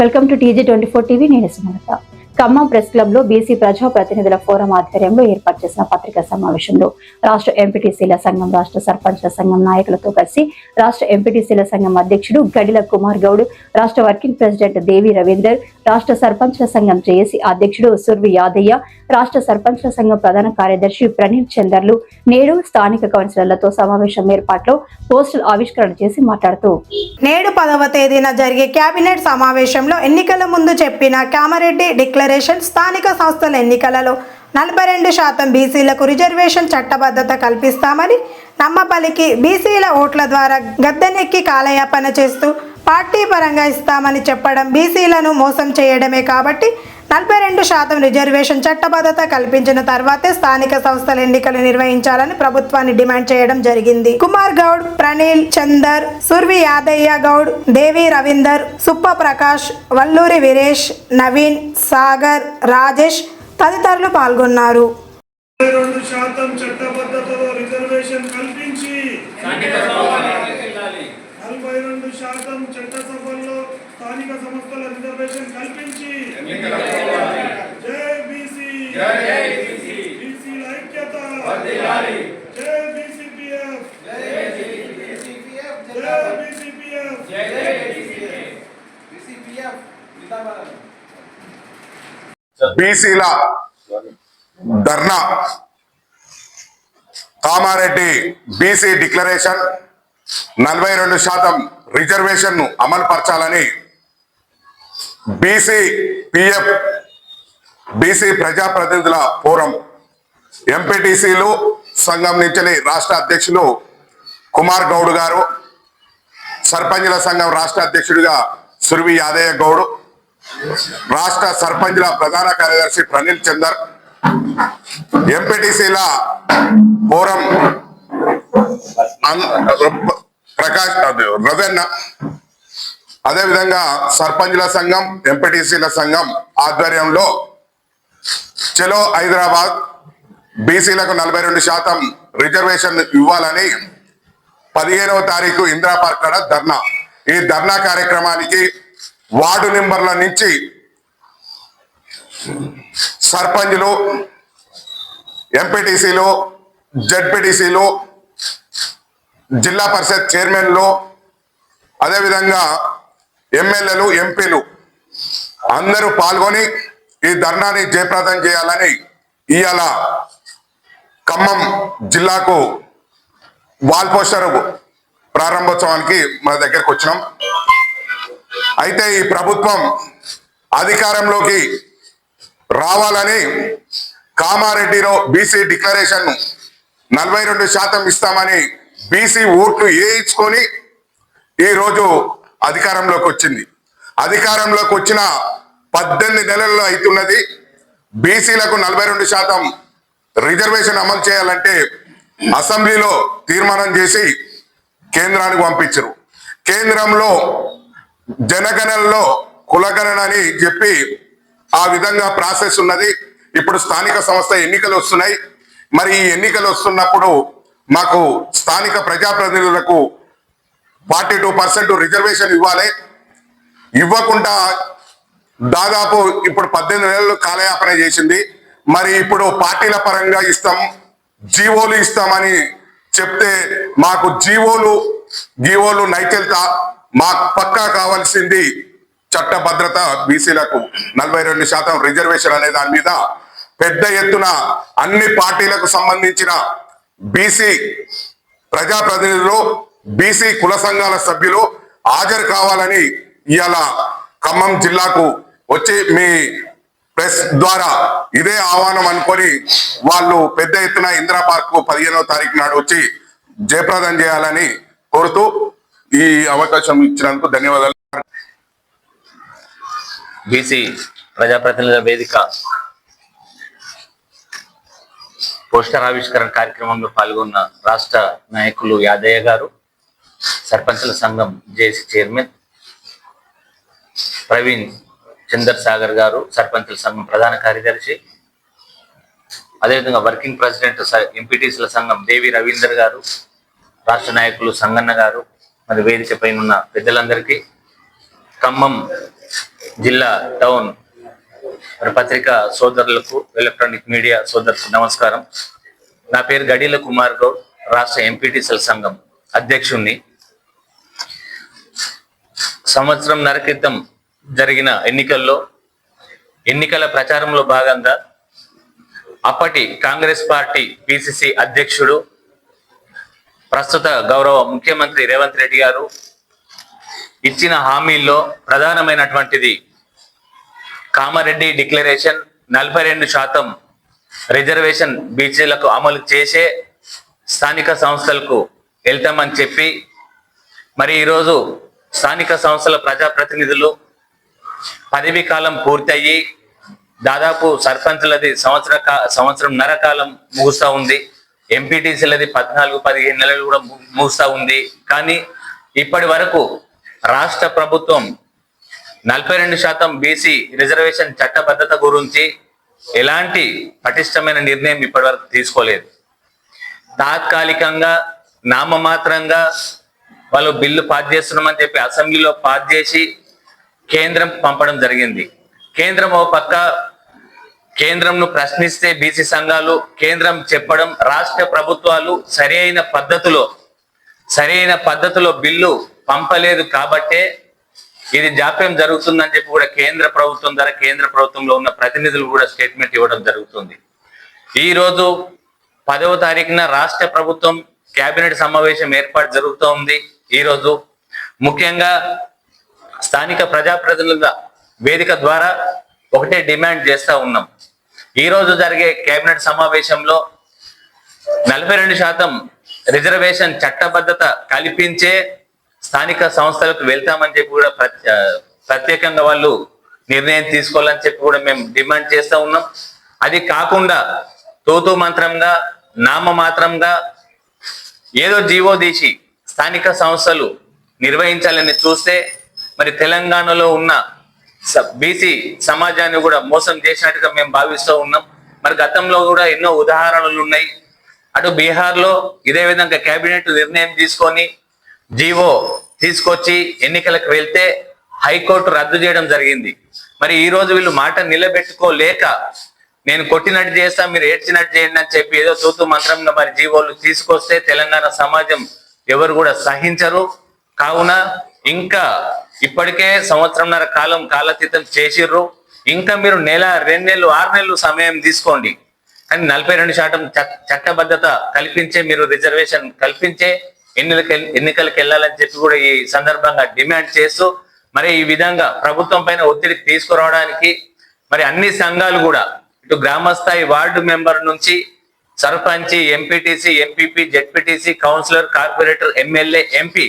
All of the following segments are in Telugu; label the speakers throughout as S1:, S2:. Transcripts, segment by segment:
S1: Welcome to TJ24 TV. నేను సుమలత. ఖమ్మం ప్రెస్ క్లబ్ లో బీసీ ప్రజా ప్రతినిధుల ఫోరం ఆధ్వర్యంలో ఏర్పాటు చేసిన పత్రికా సమావేశంలో రాష్ట్ర ఎంపీటీసీల సంఘం, రాష్ట్ర సర్పంచ్ల సంఘం నాయకులతో కలిసి రాష్ట్ర ఎంపీటీసీల సంఘం అధ్యక్షుడు గడిల కుమార్ గౌడ్, రాష్ట్ర వర్కింగ్ ప్రెసిడెంట్ దేవి రవీందర్, రాష్ట్ర సర్పంచ్ల సంఘం జేఏసీ అధ్యక్షుడు సుర్వి యాదయ్య, రాష్ట్ర సర్పంచ్ల సంఘం ప్రధాన కార్యదర్శి ప్రణీల్ చందర్లు నేడు స్థానిక కౌన్సిలర్లతో సమావేశం ఏర్పాట్లో పోస్టులు ఆవిష్కరణ చేసి మాట్లాడుతూ,
S2: నేడు 10వ తేదీన జరిగే కేబినెట్ సమావేశంలో ఎన్నికల ముందు చెప్పిన కామారెడ్డి డిక్లరేషన్ స్థానిక సంస్థల ఎన్నికలలో 42% బీసీలకు రిజర్వేషన్ చట్టబద్ధత కల్పిస్తామని నమ్మపలికి బీసీల ఓట్ల ద్వారా గద్దెనెక్కి కాలయాపన చేస్తూ పార్టీ పరంగా ఇస్తామని చెప్పడం బీసీలను మోసం చేయడమే. కాబట్టి 42% రిజర్వేషన్ చట్టబద్ధత కల్పించిన తర్వాతే స్థానిక సంస్థల ఎన్నికలు నిర్వహించాలని ప్రభుత్వాన్ని డిమాండ్ చేయడం జరిగింది. కుమార్ గౌడ్, ప్రణీల్ చందర్, సుర్వి యాదయ్య గౌడ్, దేవి రవీందర్, సుప్ప ప్రకాష్, వల్లూరి వీరేష్, నవీన్, సాగర్, రాజేష్ తదితరులు పాల్గొన్నారు.
S3: 42% చట్టబద్ధతలో రిజర్వేషన్ కల్పించి 42% చట్టసభల్లో స్థానిక సంస్థల రిజర్వేషన్ కల్పించి జై బీసీ, బీసీ ఐక్యత, జై బీసీపీఎఫ్, జై బీసీపీఎఫ్.
S4: బీసీల ధర్నా, కామారెడ్డి బీసీ డిక్లరేషన్ 42% రిజర్వేషన్ ను అమలు పరచాలని బీసీపీఎఫ్ బీసీ ప్రజాప్రతినిధుల ఫోరం ఎంపీటీసీలు సంఘం నుంచి రాష్ట్ర అధ్యక్షులు కుమార్ గౌడ్ గారు, సర్పంచ్ల సంఘం రాష్ట్ర అధ్యక్షుడిగా సుర్వి యాదయ్య గౌడ్, రాష్ట్ర సర్పంచ్ల ప్రధాన కార్యదర్శి ప్రణీల్ చందర్, ఎంపీటీసీల ఫోరం ప్రకాష్ రవెన్న, అదేవిధంగా సర్పంచ్ల సంఘం, ఎంపీటీసీల సంఘం ఆధ్వర్యంలో చలో హైదరాబాద్, బీసీలకు 42% రిజర్వేషన్ ఇవ్వాలని 15వ తారీఖు ఇందిరా పార్క్ కాడ ధర్నా. ఈ ధర్నా కార్యక్రమానికి వార్డు నెంబర్ల నుంచి సర్పంచ్లు, ఎంపీటీసీలు, జడ్పీటీసీలు, జిల్లా పరిషత్ చైర్మన్లు, అదేవిధంగా ఎమ్మెల్యేలు, ఎంపీలు అందరూ పాల్గొని ఈ ధర్నాని జయప్రదం చేయాలని ఇవాళ ఖమ్మం జిల్లాకు వాల్ పోస్టర్ ప్రారంభోత్సవానికి మన దగ్గరకు వచ్చినాం. అయితే ఈ ప్రభుత్వం అధికారంలోకి రావాలని కామారెడ్డిలో బీసీ డిక్లరేషన్ 42% ఇస్తామని బీసీ ఓట్లు వేయించుకొని ఈరోజు అధికారంలోకి వచ్చింది. అధికారంలోకి వచ్చిన 18 నెలల్లో అవుతున్నది. బీసీలకు 42% రిజర్వేషన్ అమలు చేయాలంటే అసెంబ్లీలో తీర్మానం చేసి కేంద్రానికి పంపించరు. కేంద్రంలో జనగణనలో కులగణన అని చెప్పి ఆ విధంగా ప్రాసెస్ ఉన్నది. ఇప్పుడు స్థానిక సంస్థ ఎన్నికలు వస్తున్నాయి. మరి ఈ ఎన్నికలు వస్తున్నప్పుడు మాకు స్థానిక ప్రజాప్రతినిధులకు 42% రిజర్వేషన్ ఇవ్వాలి. ఇవ్వకుండా దాదాపు ఇప్పుడు 18 నెలలు కాలయాపన చేసింది. మరి ఇప్పుడు పార్టీల పరంగా ఇస్తాం, జీవోలు ఇస్తామని చెప్తే మాకు గీవోలు నైతికత మాకు పక్కా కావాల్సింది చట్టభద్రత. బీసీలకు 42% రిజర్వేషన్ అనే దాని మీద పెద్ద ఎత్తున అన్ని పార్టీలకు సంబంధించిన బీసీ ప్రజాప్రతినిధులు, బీసీ కుల సంఘాల సభ్యులు హాజరు కావాలని ఇవాళ ఖమ్మం జిల్లాకు వచ్చి మీ ప్రెస్ ద్వారా ఇదే ఆహ్వానం అనుకొని వాళ్ళు పెద్ద ఎత్తున ఇందిరా పార్క్ 15వ తారీఖు నాడు వచ్చి జయప్రదం చేయాలని కోరుతూ ఈ అవకాశం ఇచ్చినందుకు ధన్యవాదాలు.
S5: బీసీ ప్రజాప్రతినిధుల వేదిక పోస్టర్ ఆవిష్కరణ కార్యక్రమంలో పాల్గొన్న రాష్ట్ర నాయకులు యాదయ్య గారు, సర్పంచుల సంఘం జేఏసీ చైర్మన్ ప్రవీణ్ చందర్ సాగర్ గారు, సర్పంచుల సంఘం ప్రధాన కార్యదర్శి, అదేవిధంగా వర్కింగ్ ప్రెసిడెంట్ ఎంపీటీసీల సంఘం దేవి రవీందర్ గారు, రాష్ట్ర నాయకులు సంగన్న గారు, మరి వేదిక పైన ఉన్న పెద్దలందరికీ ఖమ్మం జిల్లా టౌన్ పత్రికా సోదరులకు, ఎలక్ట్రానిక్ మీడియా సోదరులకు నమస్కారం. నా పేరు గడిల కుమార్ గౌడ్, రాష్ట్ర ఎంపీటీసీల సంఘం అధ్యక్షుణ్ణి. సంవత్సరంన్నర క్రితం జరిగిన ఎన్నికల ప్రచారంలో భాగంగా అప్పటి కాంగ్రెస్ పార్టీ పిసిసి అధ్యక్షుడు, ప్రస్తుత గౌరవ ముఖ్యమంత్రి రేవంత్ రెడ్డి గారు ఇచ్చిన హామీల్లో ప్రధానమైనటువంటిది కామారెడ్డి డిక్లరేషన్, 42% రిజర్వేషన్ బీసీలకు అమలు చేసే స్థానిక సంస్థలకు వెళ్తామని చెప్పి, మరి ఈరోజు స్థానిక సంస్థల ప్రజాప్రతినిధులు పదవీ కాలం పూర్తయ్యి దాదాపు సర్పంచులది సంవత్సరంన్నర కాలం ముగుస్తూ ఉంది. ఎంపీటీసీలది 14-15 నెలలు కూడా ముగుస్తూ ఉంది. కానీ ఇప్పటి వరకు రాష్ట్ర ప్రభుత్వం 42% బీసీ రిజర్వేషన్ చట్టబద్ధత గురించి ఎలాంటి పటిష్టమైన నిర్ణయం ఇప్పటి వరకు తీసుకోలేదు. తాత్కాలికంగా నామమాత్రంగా వాళ్ళు బిల్లు పాస్ చేస్తున్నామని చెప్పి అసెంబ్లీలో పాస్ చేసి కేంద్రం పంపడం జరిగింది. కేంద్రం ఓ పక్క కేంద్రంను ప్రశ్నిస్తే బీసీ సంఘాలు కేంద్రం చెప్పడం, రాష్ట్ర ప్రభుత్వాలు సరైన పద్ధతిలో బిల్లు పంపలేదు కాబట్టే ఇది జాప్యం జరుగుతుందని చెప్పి కూడా కేంద్ర ప్రభుత్వం ద్వారా కేంద్ర ప్రభుత్వంలో ఉన్న ప్రతినిధులు కూడా స్టేట్మెంట్ ఇవ్వడం జరుగుతుంది. ఈ రోజు 10వ తారీఖున రాష్ట్ర ప్రభుత్వం కేబినెట్ సమావేశం ఏర్పాటు జరుగుతూ ఉంది. ఈ రోజు ముఖ్యంగా స్థానిక ప్రజాప్రతినిధుల వేదిక ద్వారా ఒకటే డిమాండ్ చేస్తా ఉన్నాం. ఈ రోజు జరిగే కేబినెట్ సమావేశంలో 42% రిజర్వేషన్ చట్టబద్ధత కల్పించే స్థానిక సంస్థలకు వెళ్తామని చెప్పి కూడా ప్రత్యేకంగా వాళ్ళు నిర్ణయం తీసుకోవాలని చెప్పి కూడా మేము డిమాండ్ చేస్తూ ఉన్నాం. అది కాకుండా తూతూ మంత్రంగా, నామమాత్రంగా ఏదో జీవో తీసి స్థానిక సంస్థలు నిర్వహించాలని చూస్తే మరి తెలంగాణలో ఉన్న బీసీ సమాజాన్ని కూడా మోసం చేసినట్టుగా మేము భావిస్తూ ఉన్నాం. మరి గతంలో కూడా ఎన్నో ఉదాహరణలు ఉన్నాయి. అటు బీహార్లో ఇదే విధంగా కేబినెట్ నిర్ణయం తీసుకొని జీవో తీసుకొచ్చి ఎన్నికలకు వెళ్తే హైకోర్టు రద్దు చేయడం జరిగింది. మరి ఈ రోజు వీళ్ళు మాట నిలబెట్టుకోలేక నేను కొట్టినట్టు చేస్తా, మీరు ఏడ్చినట్టు చేయండి అని చెప్పి ఏదో తూతు మంత్రంగా మరి జీవోలు తీసుకొస్తే తెలంగాణ సమాజం ఎవరు కూడా సహించరు. కావున ఇంకా ఇప్పటికే సంవత్సరంన్నర కాలం కాలాతీతం చేసిర్రు. ఇంకా మీరు 1, 2 నెలలు, 6 నెలలు సమయం తీసుకోండి. కానీ 42% చట్టబద్ధత కల్పించే, మీరు రిజర్వేషన్ కల్పించే ఎన్నికలకు వెళ్ళాలని చెప్పి కూడా ఈ సందర్భంగా డిమాండ్ చేస్తూ, మరి ఈ విధంగా ప్రభుత్వం పైన ఒత్తిడి తీసుకురావడానికి మరి అన్ని సంఘాలు కూడా ఇటు గ్రామస్థాయి వార్డు మెంబర్ నుంచి సర్పంచి, MPTC, MPP, ZPTC, councillor, corporator, MLA, MP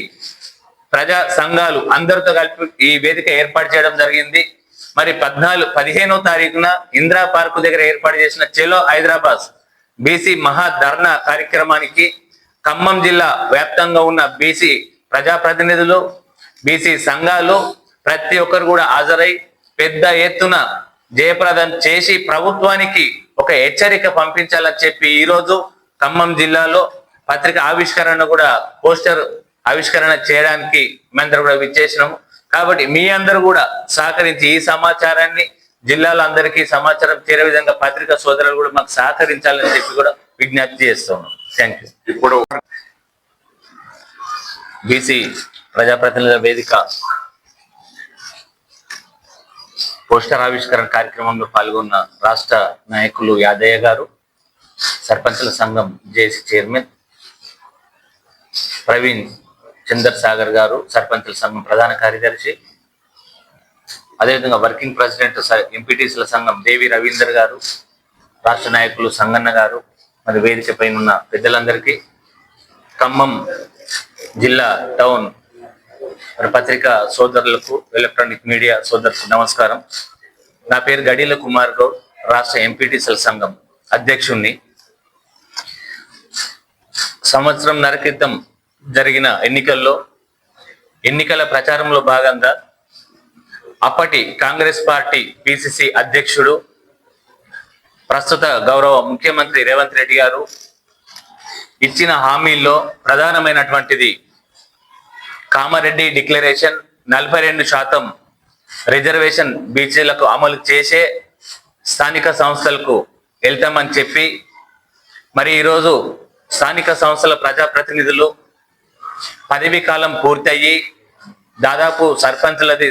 S5: ప్రజా సంఘాలు అందరితో కలిపి ఈ వేదిక ఏర్పాటు చేయడం జరిగింది. మరి 15వ తారీఖున ఇందిరా పార్క్ దగ్గర ఏర్పాటు చేసిన చెలో హైదరాబాద్ బీసీ మహా ధర్నా కార్యక్రమానికి ఖమ్మం జిల్లా వ్యాప్తంగా ఉన్న బీసీ ప్రజాప్రతినిధులు, బీసీ సంఘాలు ప్రతి ఒక్కరు కూడా హాజరై పెద్ద ఎత్తున జయప్రదం చేసి ప్రభుత్వానికి ఒక హెచ్చరిక పంపించాలని చెప్పి ఈ రోజు ఖమ్మం జిల్లాలో పత్రిక ఆవిష్కరణ కూడా, పోస్టర్ ఆవిష్కరణ చేయడానికి మేమందరూ కూడా విచ్చేసినాము. కాబట్టి మీ అందరూ కూడా సహకరించి ఈ సమాచారాన్ని జిల్లాలో అందరికీ సమాచారం చేరే విధంగా పత్రికా సోదరులు కూడా మాకు సహకరించాలని చెప్పి కూడా విజ్ఞప్తి చేస్తున్నాం. Thank you.
S4: ఇప్పుడు
S5: బీసీ ప్రజాప్రతినిధుల వేదిక పోస్టర్ ఆవిష్కరణ కార్యక్రమంలో పాల్గొన్న రాష్ట్ర నాయకులు యాదయ్య గారు, సర్పంచుల సంఘం జేసీ చైర్మన్ ప్రవీణ్ చంద్రసాగర్ గారు, సర్పంచుల సంఘం ప్రధాన కార్యదర్శి, అదేవిధంగా వర్కింగ్ ప్రెసిడెంట్ ఎంపీటీసీల సంఘం దేవి రవీందర్ గారు, రాష్ట్ర నాయకులు సంగన్న గారు, మరి వేదిక పైన ఉన్న పెద్దలందరికీ, ఖమ్మం జిల్లా టౌన్ పత్రికా సోదరులకు, ఎలక్ట్రానిక్ మీడియా సోదరులకు నమస్కారం. నా పేరు గడిల కుమార్ గౌడ్, రాష్ట్ర ఎంపీటీసీల సంఘం అధ్యక్షుణ్ణి. సంవత్సరంన్నర క్రితం జరిగిన ఎన్నికల ప్రచారంలో భాగంగా అప్పటి కాంగ్రెస్ పార్టీ పిసిసి అధ్యక్షుడు, ప్రస్తుత గౌరవ ముఖ్యమంత్రి రేవంత్ రెడ్డి గారు ఇచ్చిన హామీల్లో ప్రధానమైనటువంటిది కామారెడ్డి డిక్లరేషన్, 42% రిజర్వేషన్ బీసీలకు అమలు చేసే స్థానిక సంస్థలకు వెళ్తామని చెప్పి మరి ఈరోజు స్థానిక సంస్థల ప్రజాప్రతినిధులు పదవీ కాలం పూర్తయ్యి దాదాపు సర్పంచులది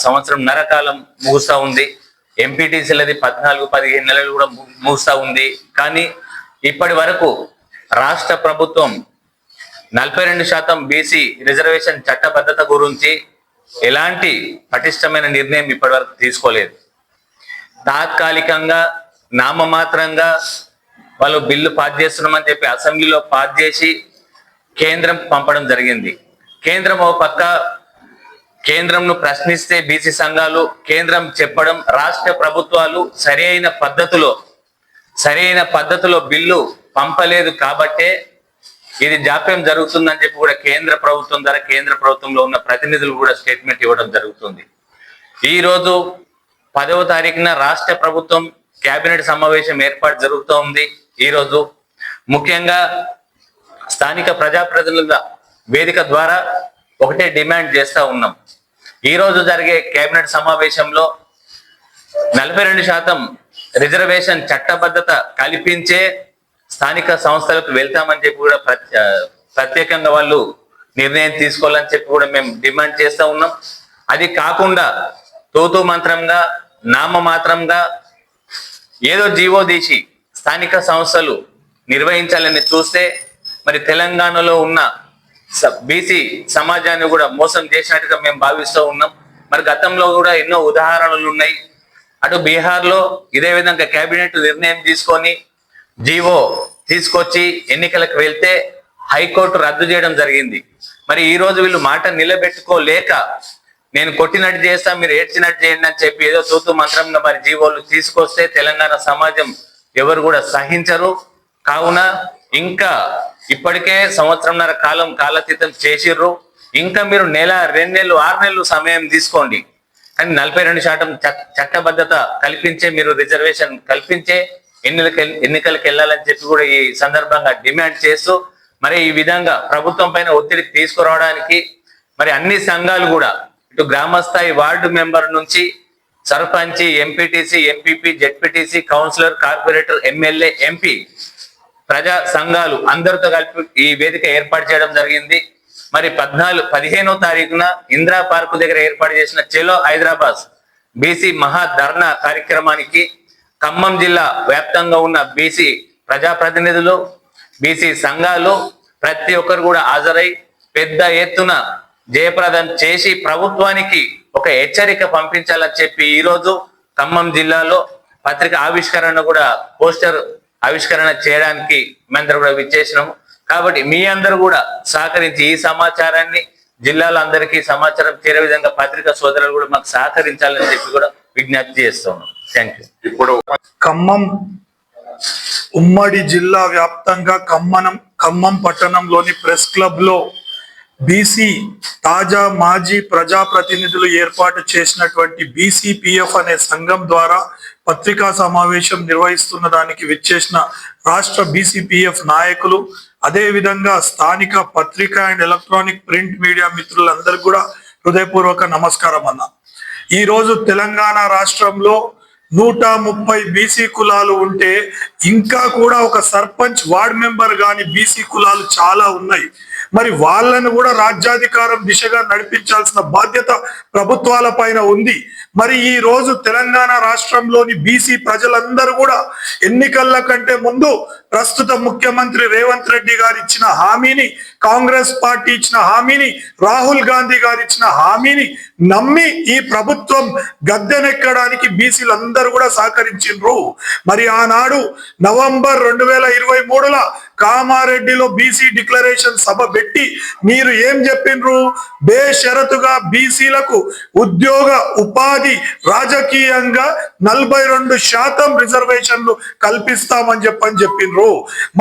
S5: సంవత్సరంన్నర కాలం ముగుస్తూ ఉంది. ఎంపీటీసీలది 14-15 నెలలు కూడా ముగుస్తూ ఉంది. కానీ ఇప్పటి వరకు రాష్ట్ర ప్రభుత్వం 42% బీసీ రిజర్వేషన్ చట్టబద్ధత గురించి ఎలాంటి పటిష్టమైన నిర్ణయం ఇప్పటి వరకు తీసుకోలేదు. తాత్కాలికంగా నామమాత్రంగా వాళ్ళు బిల్లు పాస్ చేస్తున్నామని చెప్పి అసెంబ్లీలో పాస్ చేసి కేంద్రం పంపడం జరిగింది. కేంద్రం ఓ పక్క కేంద్రంను ప్రశ్నిస్తే బీసీ సంఘాలు కేంద్రం చెప్పడం రాష్ట్ర ప్రభుత్వాలు సరైన పద్ధతిలో బిల్లు పంపలేదు కాబట్టే ఇది జాప్యం జరుగుతుందని చెప్పి కూడా కేంద్ర ప్రభుత్వం ద్వారా కేంద్ర ప్రభుత్వంలో ఉన్న ప్రతినిధులు కూడా స్టేట్మెంట్ ఇవ్వడం జరుగుతుంది. ఈ రోజు 10వ తారీఖున రాష్ట్ర ప్రభుత్వం కేబినెట్ సమావేశం ఏర్పాటు జరుగుతూ ఉంది. ఈ రోజు ముఖ్యంగా స్థానిక ప్రజాప్రతినిధుల వేదిక ద్వారా ఒకటే డిమాండ్ చేస్తా ఉన్నాం. ఈ రోజు జరిగే కేబినెట్ సమావేశంలో 42% రిజర్వేషన్ చట్టబద్ధత కల్పించే స్థానిక సంస్థలకు వెళ్తామని చెప్పి కూడా ప్రత్యేకంగా వాళ్ళు నిర్ణయం తీసుకోవాలని చెప్పి కూడా మేము డిమాండ్ చేస్తూ ఉన్నాం. అది కాకుండా తూతూ మంత్రంగా నామమాత్రంగా ఏదో జీవో తీసి స్థానిక సంస్థలు నిర్వహించాలని చూస్తే మరి తెలంగాణలో ఉన్న బీసీ సమాజాన్ని కూడా మోసం చేసినట్టుగా మేము భావిస్తూ ఉన్నాం. మరి గతంలో కూడా ఎన్నో ఉదాహరణలు ఉన్నాయి. అటు బీహార్లో ఇదే విధంగా కేబినెట్ నిర్ణయం తీసుకొని జీవో తీసుకొచ్చి ఎన్నికలకు వెళ్తే హైకోర్టు రద్దు చేయడం జరిగింది. మరి ఈ రోజు వీళ్ళు మాట నిలబెట్టుకోలేక నేను కొట్టినట్టు చేస్తా మీరు ఏడ్చినట్టు చేయండి అని చెప్పి ఏదో తూతూ మంత్రంగా మరి జీవోలు తీసుకొస్తే తెలంగాణ సమాజం ఎవరు కూడా సహించరు. కావున ఇంకా ఇప్పటికే సంవత్సరంన్నర కాలం కాలాతీతం చేసిర్రు. ఇంకా మీరు నెల 2 నెలలు 6 నెలలు సమయం తీసుకోండి. కానీ 42% చట్టబద్ధత కల్పించే మీరు రిజర్వేషన్ కల్పించే ఎన్నికలకు వెళ్ళాలని చెప్పి కూడా ఈ సందర్భంగా డిమాండ్ చేస్తూ మరి ఈ విధంగా ప్రభుత్వం పైన ఒత్తిడికి తీసుకురావడానికి మరి అన్ని సంఘాలు కూడా ఇటు గ్రామస్థాయి వార్డు మెంబర్ నుంచి సర్పంచి, MPTC, MPP, ZPTC, councillor, corporator, MLA, MP ప్రజా సంఘాలు అందరితో కలిపి ఈ వేదిక ఏర్పాటు చేయడం జరిగింది. మరి 15వ తారీఖున ఇందిరా పార్కు దగ్గర ఏర్పాటు చేసిన చెలో హైదరాబాద్ బీసీ మహా ధర్నా కార్యక్రమానికి ఖమ్మం జిల్లా వ్యాప్తంగా ఉన్న బీసీ ప్రజాప్రతినిధులు, బీసీ సంఘాలు ప్రతి ఒక్కరు కూడా హాజరై పెద్ద ఎత్తున జయప్రదం చేసి ప్రభుత్వానికి ఒక హెచ్చరిక పంపించాలని చెప్పి ఈ రోజు ఖమ్మం జిల్లాలో పత్రిక ఆవిష్కరణ కూడా పోస్టర్ ఆవిష్కరణ చేయడానికి మేమందరూ కూడా విచ్చేసినాము. కాబట్టి మీ అందరూ కూడా సహకరించి ఈ సమాచారాన్ని జిల్లాలో అందరికీ సమాచారం చేరే విధంగా పత్రికా సోదరులు కూడా మాకు సహకరించాలని చెప్పి కూడా విజ్ఞప్తి చేస్తున్నాం. Thank you.
S4: ఇప్పుడు
S3: ఖమ్మం ఉమ్మడి జిల్లా వ్యాప్తంగా ఖమ్మం పట్టణంలోని ప్రెస్ క్లబ్ లో బీసీ తాజా మాజీ ప్రజాప్రతినిధులు ఏర్పాటు చేసినటువంటి బీసీపీఎఫ్ అనే సంఘం ద్వారా పత్రికా సమావేశం నిర్వహిస్తున్న దానికి విచ్చేసిన రాష్ట్ర బీసీపీఎఫ్ నాయకులు, అదే విధంగా స్థానిక పత్రికా అండ్ ఎలక్ట్రానిక్ ప్రింట్ మీడియా మిత్రులందరికీ కూడా హృదయపూర్వక నమస్కారం అన్న. ఈ రోజు తెలంగాణ రాష్ట్రంలో 130 బీసీ కులాలు ఉంటే ఇంకా కూడా ఒక సర్పంచ్, వార్డ్ మెంబర్ గాని బీసీ కులాలు చాలా ఉన్నాయి. మరి వాళ్ళను కూడా రాజ్యాధికారం దిశగా నడిపించాల్సిన బాధ్యత ప్రభుత్వాల పైన ఉంది. మరి ఈ రోజు తెలంగాణ రాష్ట్రంలోని బీసీ ప్రజలందరూ కూడా ఎన్నికల కంటే ముందు ప్రస్తుత ముఖ్యమంత్రి రేవంత్ రెడ్డి గారు ఇచ్చిన హామీని, కాంగ్రెస్ పార్టీ ఇచ్చిన హామీని, రాహుల్ గాంధీ గారు ఇచ్చిన హామీని నమ్మి ఈ ప్రభుత్వం గద్దెనెక్కడానికి బీసీలందరూ కూడా సహకరించిండ్రు. మరి ఆనాడు నవంబర్ 2023లో కామారెడ్డిలో బీసీ డిక్లరేషన్ సభ పెట్టి మీరు ఏం చెప్పిండ్రు? బేషరతుగా బీసీలకు ఉద్యోగ, ఉపాధి, రాజకీయంగా 42% రిజర్వేషన్లు కల్పిస్తామని చెప్పిండ్రు.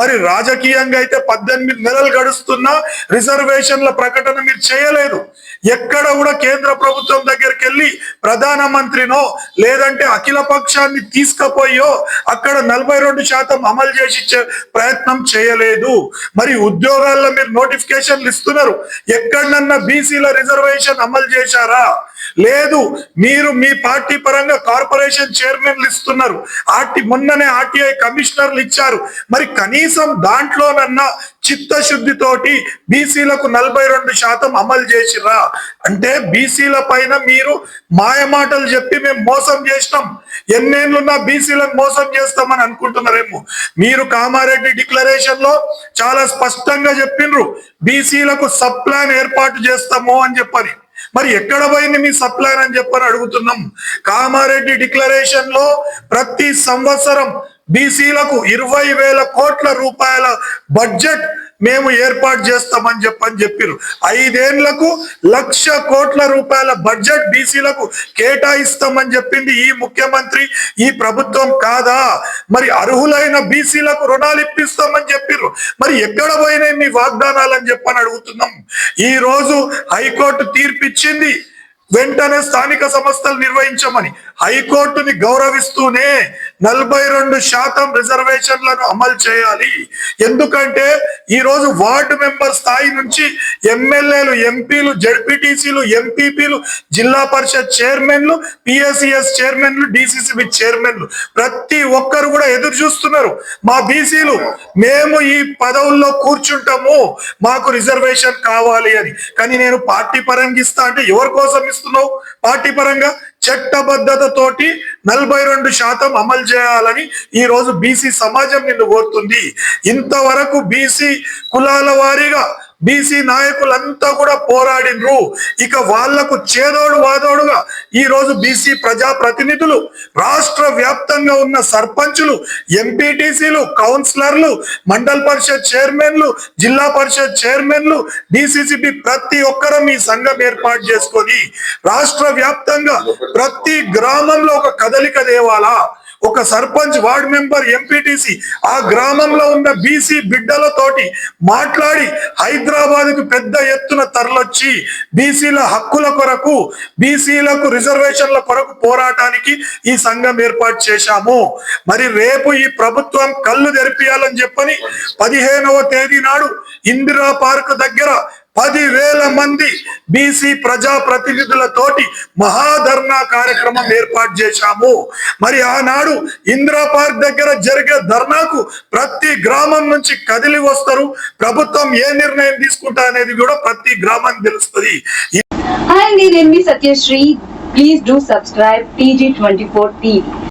S3: మరి రాజకీయంగా అయితే 18 నెలలు గడుస్తున్నా రిజర్వేషన్ల ప్రకటన మీరు చేయలేదు. ఎక్కడ కూడా కేంద్ర ప్రభుత్వం దగ్గరికి వెళ్ళి ప్రధానమంత్రినో లేదంటే అఖిల పక్షాన్ని తీసుకుపోయో అక్కడ 42% అమలు చేసి ప్రయత్నం చేయలేదు. మరి ఉద్యోగాల్లో మీరు నోటిఫికేషన్లు ఇస్తున్నారు, ఎక్కడన్నా బీసీల రిజర్వేషన్ అమలు చేశారా? లేదు మీరు మీ పార్టీ పరంగా కార్పొరేషన్ చైర్మన్లు ఇస్తున్నారు, మొన్ననే ఆర్టీఐ కమిషనర్లు ఇచ్చారు, మరి కనీసం దాంట్లోనన్నా చిత్తశుద్ధితోటి బీసీలకు 42% అమలు చేసిరా? అంటే బీసీల పైన మీరు మాయమాటలు చెప్పి మేము మోసం చేసినాం, ఎన్నేళ్ళున్నా బీసీలను మోసం చేస్తామని అనుకుంటున్నారేమో. మీరు కామారెడ్డి డిక్లరేషన్ లో చాలా స్పష్టంగా చెప్పిండ్రు బీసీలకు సబ్ ప్లాన్ ఏర్పాటు చేస్తాము అని చెప్పని. మరి ఎక్కడ పోయింది మీ సబ్ ప్లాన్ అని చెప్పని అడుగుతున్నాం. కామారెడ్డి డిక్లరేషన్ లో ప్రతి సంవత్సరం బీసీలకు 20,000 కోట్ల రూపాయల బడ్జెట్ మేము ఏర్పాటు చేస్తామని చెప్పారు. 5 ఏళ్లకు 1,00,000 కోట్ల రూపాయల బడ్జెట్ బీసీలకు కేటాయిస్తామని చెప్పింది ఈ ముఖ్యమంత్రి, ఈ ప్రభుత్వం కాదా? మరి అర్హులైన బీసీలకు రుణాలు ఇప్పిస్తామని చెప్పారు, మరి ఎక్కడ పోయినాయి మీ వాగ్దానాలని చెప్పని అడుగుతున్నాం. ఈ రోజు హైకోర్టు తీర్పిచ్చింది వెంటనే స్థానిక సంస్థలు నిర్వహించమని. హైకోర్టుని గౌరవిస్తూనే 42% రిజర్వేషన్లను అమలు చేయాలి. ఎందుకంటే ఈ రోజు వార్డు మెంబర్ స్థాయి నుంచి ఎమ్మెల్యేలు, ఎంపీలు, జడ్పీటీసీలు, ఎంపీపీలు, జిల్లా పరిషత్ చైర్మన్లు, పిఎస్సిఎస్ చైర్మన్లు, డిసిసిబి చైర్మన్లు ప్రతి ఒక్కరు కూడా ఎదురు చూస్తున్నారు. మా బీసీలు మేము ఈ పదవుల్లో కూర్చుంటాము, మాకు రిజర్వేషన్ కావాలి అని. కానీ నేను పార్టీ పరంగా ఇస్తా అంటే ఎవరి కోసం ఇస్తున్నావు? పార్టీ పరంగా చట్టబద్ధతతోటి 42% అమలు చేయాలని ఈ రోజు బీసీ సమాజం నిన్ను కోరుతుంది. ఇంతవరకు బీసీ కులాల వారీగా బీసీ నాయకులంతా కూడా పోరాడినరు. ఇక వాళ్లకు చేదోడు వాదోడుగా ఈ రోజు బీసీ ప్రజా ప్రతినిధులు, రాష్ట్ర వ్యాప్తంగా ఉన్న సర్పంచులు, ఎంపీటీసీలు, కౌన్సిలర్లు, మండల పరిషత్ చైర్మన్లు, జిల్లా పరిషత్ చైర్మన్లు, డిసిసిబి ప్రతి ఒక్కరూ మీ సంఘం ఏర్పాటు చేసుకొని రాష్ట్ర వ్యాప్తంగా ప్రతి గ్రామంలో ఒక కదలిక దేవాలా. ఒక సర్పంచ్, వార్డు మెంబర్, ఎంపీటీసీ ఆ గ్రామంలో ఉన్న బీసీ బిడ్డలతోటి మాట్లాడి హైదరాబాద్ కు పెద్ద ఎత్తున తరలొచ్చి బీసీల హక్కుల కొరకు, బీసీలకు రిజర్వేషన్ల కొరకు పోరాటానికి ఈ సంఘం ఏర్పాటు చేశాము. మరి రేపు ఈ ప్రభుత్వం కళ్ళు తెరిపియాలని చెప్పని 15వ తేదీ నాడు ఇందిరా పార్క్ దగ్గర 10,000 మంది బీసీ ప్రజా ప్రతినిధులతోటి మహాధర్నా కార్యక్రమం ఏర్పాటు చేశాము. మరి ఆనాడు ఇందిరా పార్క్ దగ్గర జరిగే ధర్నాకు ప్రతి గ్రామం నుంచి కదిలి వస్తారు. ప్రభుత్వం ఏ నిర్ణయం తీసుకుంటా అనేది కూడా ప్రతి గ్రామానికి తెలుస్తుంది.
S6: Hi, నేను మీ Satyasri. Please do subscribe TG24 TV.